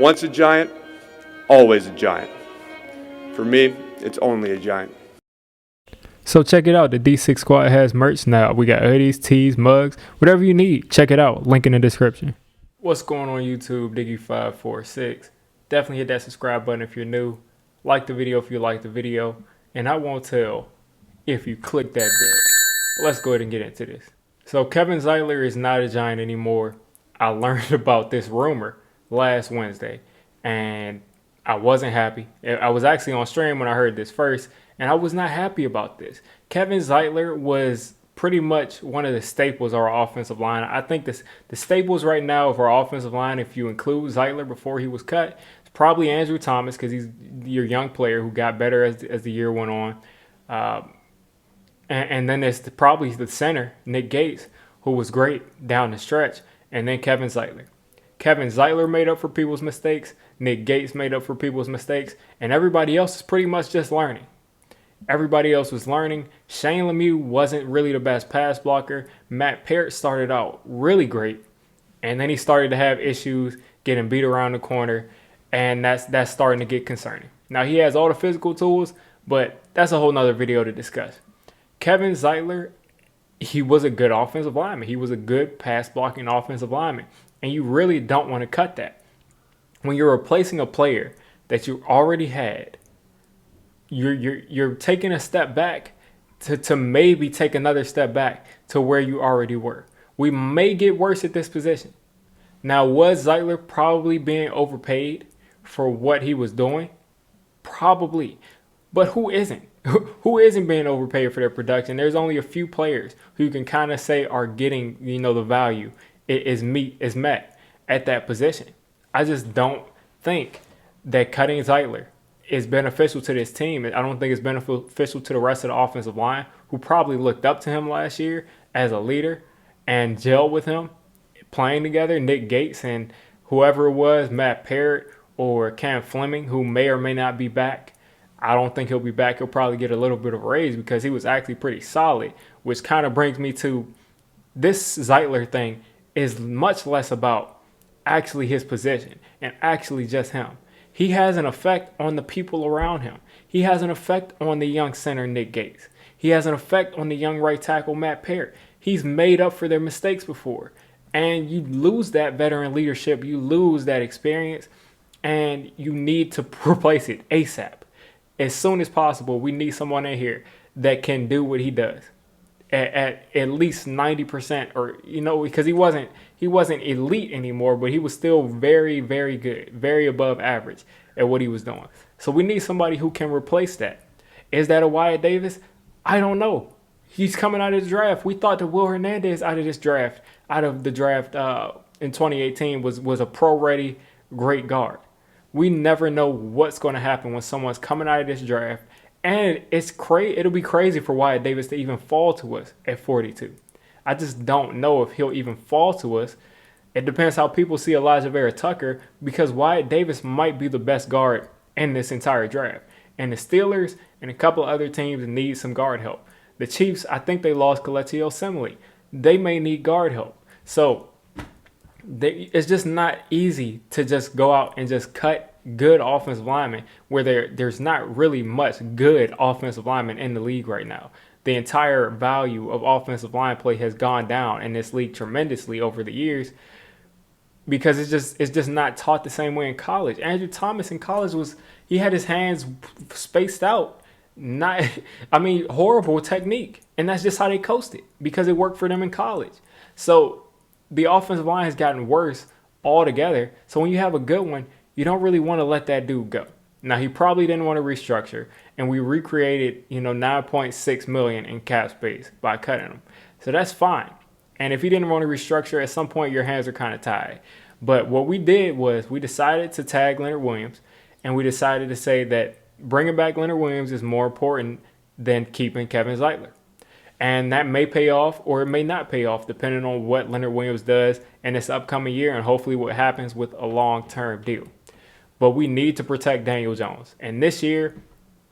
Once a giant, always a giant. For me, it's only a giant. So check it out. The D6 Squad has merch now. We got hoodies, tees, mugs, whatever you need. Check it out. Link in the description. What's going on YouTube? Diggy546. Definitely hit that subscribe button if you're new. Like the video if you like the video. And I won't tell if you click that bell. But let's go ahead and get into this. So Kevin Zeitler is not a giant anymore. I learned about this rumor last Wednesday. And I wasn't happy. I was actually on stream when I heard this first. And I was not happy about this. Kevin Zeitler was pretty much one of the staples of our offensive line. I think the staples right now of our offensive line, if you include Zeitler before he was cut, it's probably Andrew Thomas because he's your young player who got better as the year went on. And then there's probably the center, Nick Gates, who was great down the stretch. And then Kevin Zeitler. Kevin Zeitler made up for people's mistakes. Nick Gates made up for people's mistakes. And everybody else is pretty much just learning. Everybody else was learning. Shane Lemieux wasn't really the best pass blocker. Matt Parrott started out really great. And then he started to have issues getting beat around the corner. And that's starting to get concerning. Now, he has all the physical tools, but that's a whole nother video to discuss. Kevin Zeitler, he was a good offensive lineman. He was a good pass blocking offensive lineman. And you really don't want to cut that. When you're replacing a player that you already had, you're taking a step back to maybe take another step back to where you already were. We may get worse at this position. Now, was Zeitler probably being overpaid for what he was doing? Probably. But who isn't? Who isn't being overpaid for their production? There's only a few players who you can kind of say are getting, the value is met at that position. I just don't think that cutting Zeitler is beneficial to this team. I don't think it's beneficial to the rest of the offensive line, who probably looked up to him last year as a leader and gelled with him, playing together. Nick Gates and whoever it was, Matt Parrott or Cam Fleming, who may or may not be back. I don't think he'll be back. He'll probably get a little bit of a raise because he was actually pretty solid, which kind of brings me to this Zeitler thing is much less about actually his position and actually just him. He has an effect on the people around him. He has an effect on the young center, Nick Gates. He has an effect on the young right tackle, Matt Parrott. He's made up for their mistakes before. And you lose that veteran leadership. You lose that experience. And you need to replace it ASAP. As soon as possible, we need someone in here that can do what he does at least 90%, or because he wasn't elite anymore, but he was still very, very good, very above average at what he was doing. So we need somebody who can replace that. Is that a Wyatt Davis? I don't know. He's coming out of the draft. We thought that Will Hernandez out of the draft in 2018 was a pro-ready great guard. We never know what's going to happen when someone's coming out of this draft. And it'll be crazy for Wyatt Davis to even fall to us at 42. I just don't know if he'll even fall to us. It depends how people see Elijah Vera Tucker, because Wyatt Davis might be the best guard in this entire draft. And the Steelers and a couple of other teams need some guard help. The Chiefs, I think they lost Kelechi Osemele. They may need guard help. So it's just not easy to just go out and just cut good offensive linemen where there's not really much good offensive linemen in the league right now. The entire value of offensive line play has gone down in this league tremendously over the years because it's just not taught the same way in college. Andrew Thomas in college he had his hands spaced out, horrible technique, and that's just how they coached it because it worked for them in college. So the offensive line has gotten worse altogether. So when you have a good one, you don't really want to let that dude go. Now, he probably didn't want to restructure, and we recreated, $9.6 million in cap space by cutting him. So that's fine. And if he didn't want to restructure, at some point your hands are kind of tied. But what we did was we decided to tag Leonard Williams, and we decided to say that bringing back Leonard Williams is more important than keeping Kevin Zeitler. And that may pay off or it may not pay off depending on what Leonard Williams does in this upcoming year and hopefully what happens with a long-term deal. But we need to protect Daniel Jones. And this year,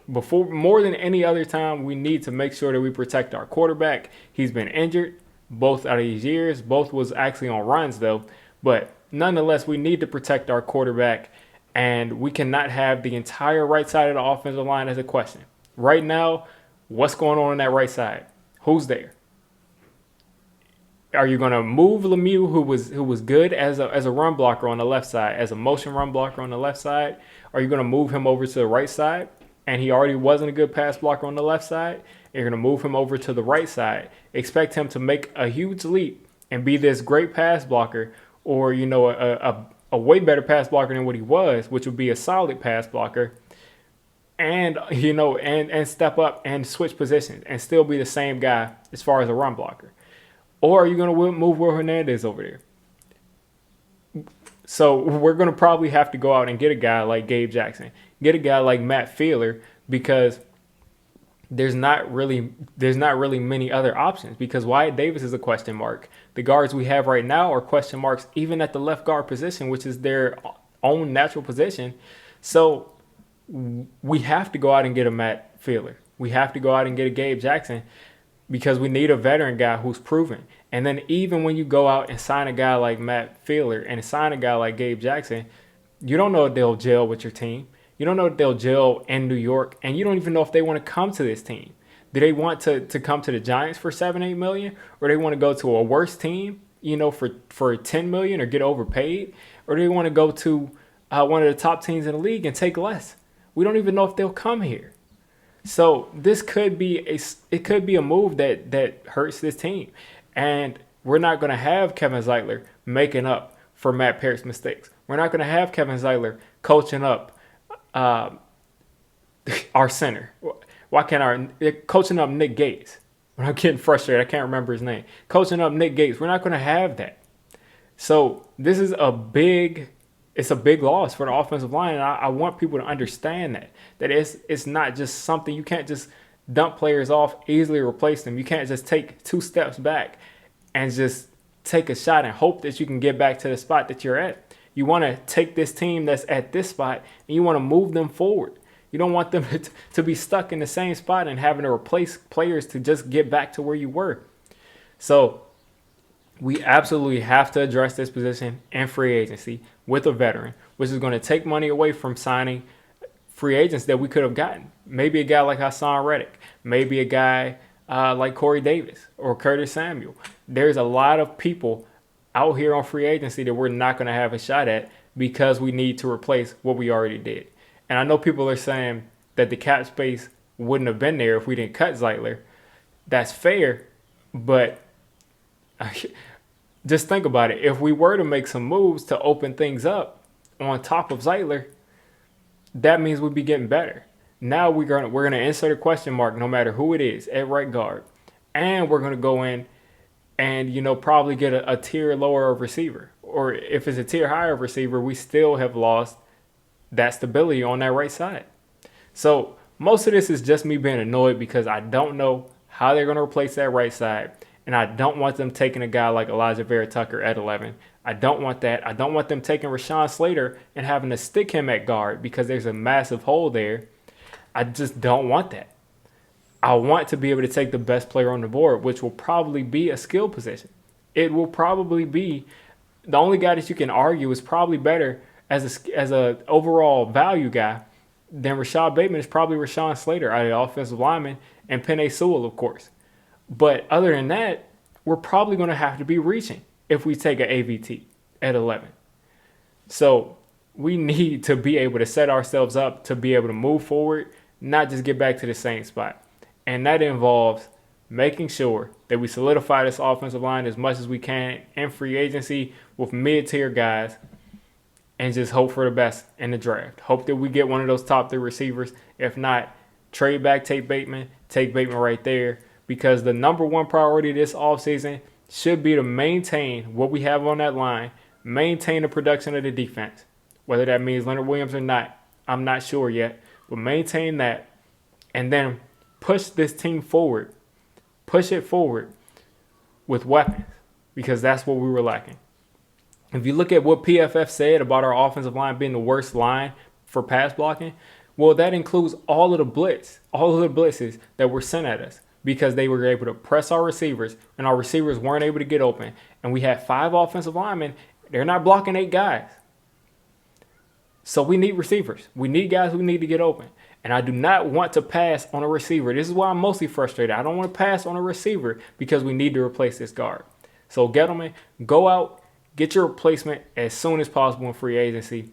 more than any other time, we need to make sure that we protect our quarterback. He's been injured both out of these years. Both was actually on runs, though. But nonetheless, we need to protect our quarterback, and we cannot have the entire right side of the offensive line as a question. Right now, what's going on that right side? Who's there? Are you going to move Lemieux, who was good as a run blocker on the left side, as a motion run blocker on the left side? Are you going to move him over to the right side? And he already wasn't a good pass blocker on the left side. You're going to move him over to the right side. Expect him to make a huge leap and be this great pass blocker, or a way better pass blocker than what he was, which would be a solid pass blocker. And and step up and switch positions and still be the same guy as far as a run blocker. Or are you going to move Will Hernandez over there? So we're going to probably have to go out and get a guy like Gabe Jackson, get a guy like Matt Fielder, because there's not really many other options, because Wyatt Davis is a question mark. The guards we have right now are question marks, even at the left guard position, which is their own natural position. So we have to go out and get a Matt Fielder. We have to go out and get a Gabe Jackson, because we need a veteran guy who's proven. And then even when you go out and sign a guy like Matt Fielder and sign a guy like Gabe Jackson, you don't know if they'll gel with your team. You don't know if they'll gel in New York, and you don't even know if they want to come to this team. Do they want to come to the Giants for $7-8 million, or they want to go to a worse team, for $10 million or get overpaid, or do they want to go to one of the top teams in the league and take less? We don't even know if they'll come here. So this could be a move that hurts this team, and we're not going to have Kevin Zeitler making up for Matt Parrott's mistakes. We're not going to have Kevin Zeitler coaching up our center. Why can't coaching up Nick Gates? When I'm getting frustrated, I can't remember his name. Coaching up Nick Gates. We're not going to have that. So this is a big loss for the offensive line, and I want people to understand that it's not just something you can't just dump players off, easily replace them. You can't just take 2 steps back and just take a shot and hope that you can get back to the spot that you're at. You want to take this team that's at this spot and you want to move them forward. You don't want them to be stuck in the same spot and having to replace players to just get back to where you were. So we absolutely have to address this position in free agency with a veteran, which is going to take money away from signing free agents that we could have gotten. Maybe a guy like Hassan Reddick, maybe a guy like Corey Davis or Curtis Samuel. There's a lot of people out here on free agency that we're not going to have a shot at because we need to replace what we already did. And I know people are saying that the cap space wouldn't have been there if we didn't cut Zeitler. That's fair, but just think about it. If we were to make some moves to open things up on top of Zeitler, that means we'd be getting better. Now we're gonna insert a question mark no matter who it is at right guard, and we're gonna go in and probably get a tier lower of receiver, or if it's a tier higher of receiver, we still have lost that stability on that right side. So most of this is just me being annoyed because I don't know how they're gonna replace that right side. And I don't want them taking a guy like Elijah Vera Tucker at 11. I don't want that. I don't want them taking Rashawn Slater and having to stick him at guard because there's a massive hole there. I just don't want that. I want to be able to take the best player on the board, which will probably be a skill position. It will probably be the only guy that you can argue is probably better as a overall value guy than Rashad Bateman is probably Rashawn Slater out of the offensive lineman, and Penei Sewell, of course. But other than that, we're probably going to have to be reaching if we take an AVT at 11. So we need to be able to set ourselves up to be able to move forward, not just get back to the same spot. And that involves making sure that we solidify this offensive line as much as we can in free agency with mid-tier guys and just hope for the best in the draft. Hope that we get one of those top 3 receivers. If not, trade back, take Bateman right there. Because the number one priority this offseason should be to maintain what we have on that line, maintain the production of the defense. Whether that means Leonard Williams or not, I'm not sure yet. But maintain that and then push this team forward. Push it forward with weapons because that's what we were lacking. If you look at what PFF said about our offensive line being the worst line for pass blocking, well, that includes all of the blitzes that were sent at us. Because they were able to press our receivers, and our receivers weren't able to get open. And we had 5 offensive linemen They're not blocking 8 guys. So we need receivers. We need guys who need to get open. And I do not want to pass on a receiver. This is why I'm mostly frustrated. I don't want to pass on a receiver because we need to replace this guard. So Gettleman, go out, get your replacement as soon as possible in free agency.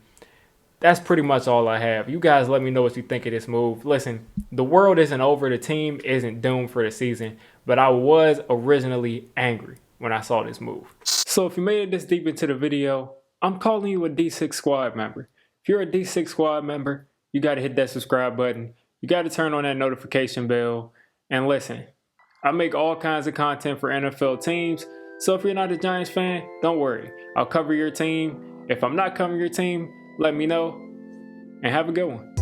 That's pretty much all I have. You guys let me know what you think of this move. Listen, the world isn't over. The team isn't doomed for the season. But I was originally angry when I saw this move. So if you made it this deep into the video, I'm calling you a D6 squad member. If you're a D6 squad member, you got to hit that subscribe button. You got to turn on that notification bell. And listen, I make all kinds of content for NFL teams. So if you're not a Giants fan, don't worry. I'll cover your team. If I'm not covering your team, let me know. And have a good one.